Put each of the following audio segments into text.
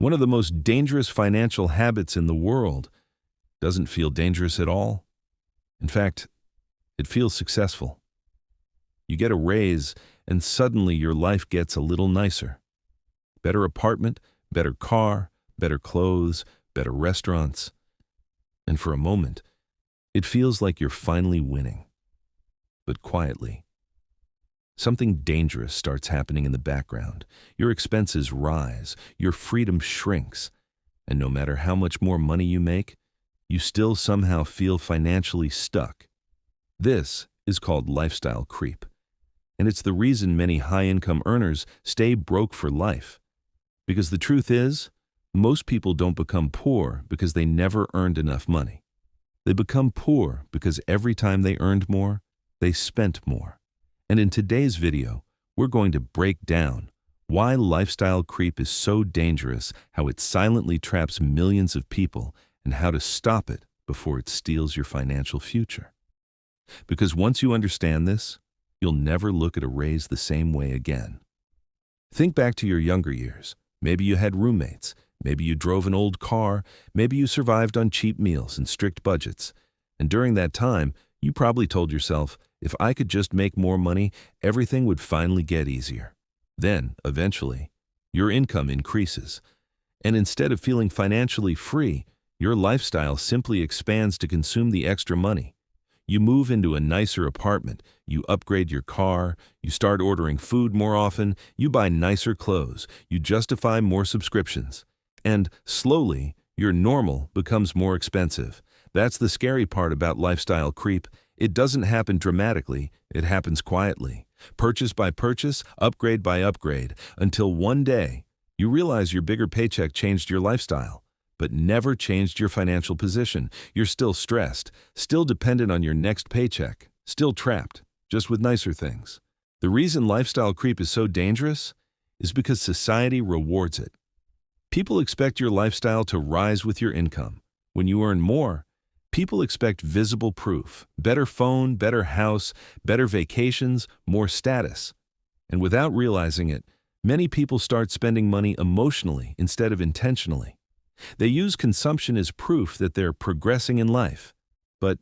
One of the most dangerous financial habits in the world doesn't feel dangerous at all. In fact, it feels successful. You get a raise, and suddenly your life gets a little nicer. Better apartment, better car, better clothes, better restaurants. And for a moment, it feels like you're finally winning. But quietly, something dangerous starts happening in the background. Your expenses rise, your freedom shrinks, and no matter how much more money you make, you still somehow feel financially stuck. This is called lifestyle creep, and it's the reason many high-income earners stay broke for life. Because the truth is, most people don't become poor because they never earned enough money. They become poor because every time they earned more, they spent more. And in today's video, we're going to break down why lifestyle creep is so dangerous, how it silently traps millions of people, and how to stop it before it steals your financial future. Because once you understand this, you'll never look at a raise the same way again. Think back to your younger years. Maybe you had roommates. Maybe you drove an old car. Maybe you survived on cheap meals and strict budgets. And during that time, you probably told yourself, if I could just make more money, everything would finally get easier. Then, eventually, your income increases. And instead of feeling financially free, your lifestyle simply expands to consume the extra money. You move into a nicer apartment, you upgrade your car, you start ordering food more often, you buy nicer clothes, you justify more subscriptions. And slowly, your normal becomes more expensive. That's the scary part about lifestyle creep. It doesn't happen dramatically, it happens quietly. Purchase by purchase, upgrade by upgrade, until one day, you realize your bigger paycheck changed your lifestyle, but never changed your financial position. You're still stressed, still dependent on your next paycheck, still trapped, just with nicer things. The reason lifestyle creep is so dangerous is because society rewards it. People expect your lifestyle to rise with your income. When you earn more, people expect visible proof, better phone, better house, better vacations, more status. And without realizing it, many people start spending money emotionally instead of intentionally. They use consumption as proof that they're progressing in life. But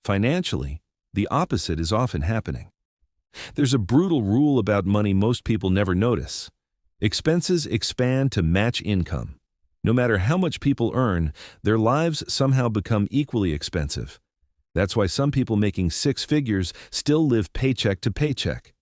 financially, the opposite is often happening. There's a brutal rule about money most people never notice. Expenses expand to match income. No matter how much people earn, their lives somehow become equally expensive. That's why some people making six figures still live paycheck to paycheck.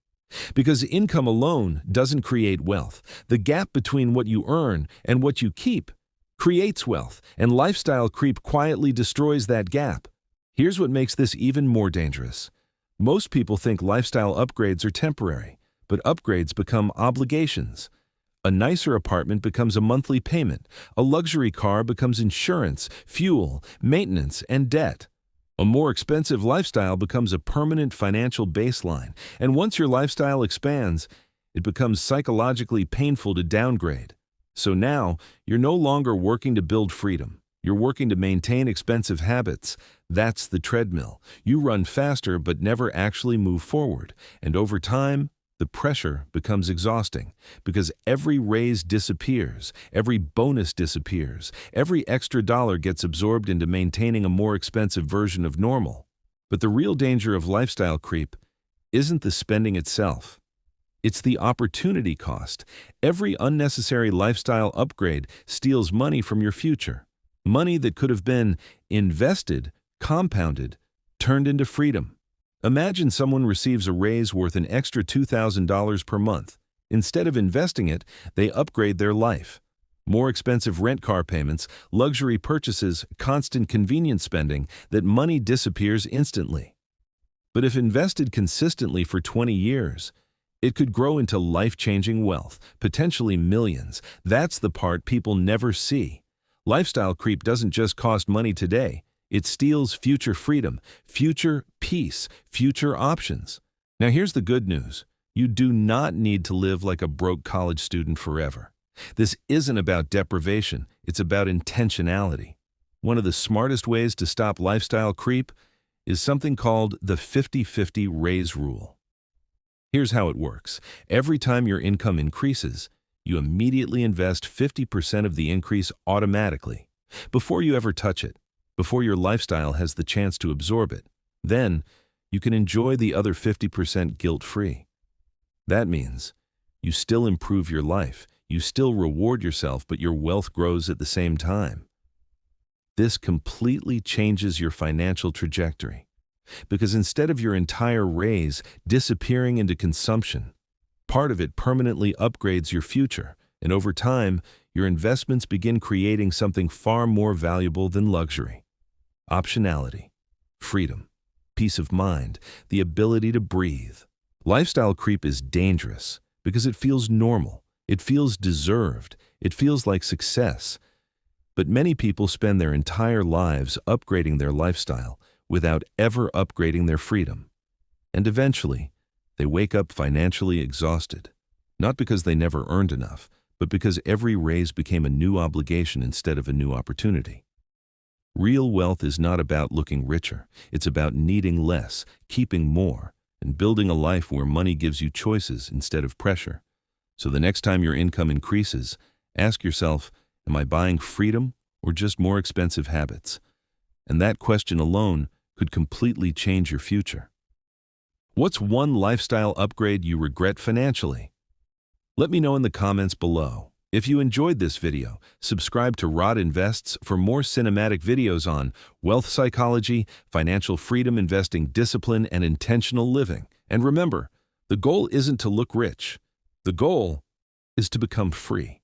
Because income alone doesn't create wealth. The gap between what you earn and what you keep creates wealth, and lifestyle creep quietly destroys that gap. Here's what makes this even more dangerous. Most people think lifestyle upgrades are temporary, but upgrades become obligations. A nicer apartment becomes a monthly payment. A luxury car becomes insurance, fuel, maintenance, and debt. A more expensive lifestyle becomes a permanent financial baseline. And once your lifestyle expands, it becomes psychologically painful to downgrade. So now, you're no longer working to build freedom. You're working to maintain expensive habits. That's the treadmill. You run faster but never actually move forward. And over time, the pressure becomes exhausting because every raise disappears, every bonus disappears, every extra dollar gets absorbed into maintaining a more expensive version of normal. But the real danger of lifestyle creep isn't the spending itself. It's the opportunity cost. Every unnecessary lifestyle upgrade steals money from your future. Money that could have been invested, compounded, turned into freedom. Imagine someone receives a raise worth an extra $2,000 per month. Instead of investing it, they upgrade their life. More expensive rent car payments, luxury purchases, constant convenience spending, that money disappears instantly. But if invested consistently for 20 years, it could grow into life-changing wealth, potentially millions. That's the part people never see. Lifestyle creep doesn't just cost money today. It steals future freedom, future peace, future options. Now here's the good news. You do not need to live like a broke college student forever. This isn't about deprivation, it's about intentionality. One of the smartest ways to stop lifestyle creep is something called the 50-50 raise rule. Here's how it works. Every time your income increases, You immediately invest 50% of the increase automatically, before you ever touch it, before your lifestyle has the chance to absorb it. Then, you can enjoy the other 50% guilt-free. That means you still improve your life, you still reward yourself, but your wealth grows at the same time. This completely changes your financial trajectory, because instead of your entire raise disappearing into consumption, part of it permanently upgrades your future, and over time, your investments begin creating something far more valuable than luxury. Optionality, freedom, peace of mind, the ability to breathe. Lifestyle creep is dangerous because it feels normal, it feels deserved, it feels like success. But many people spend their entire lives upgrading their lifestyle without ever upgrading their freedom. And eventually, they wake up financially exhausted, not because they never earned enough, but because every raise became a new obligation instead of a new opportunity. Real wealth is not about looking richer. It's about needing less, keeping more, and building a life where money gives you choices instead of pressure. So the next time your income increases, ask yourself, am I buying freedom or just more expensive habits? And that question alone could completely change your future. What's one lifestyle upgrade you regret financially? Let me know in the comments below. If you enjoyed this video, subscribe to Rod Invests for more cinematic videos on wealth psychology, financial freedom, investing discipline, and intentional living. And remember, the goal isn't to look rich. The goal is to become free.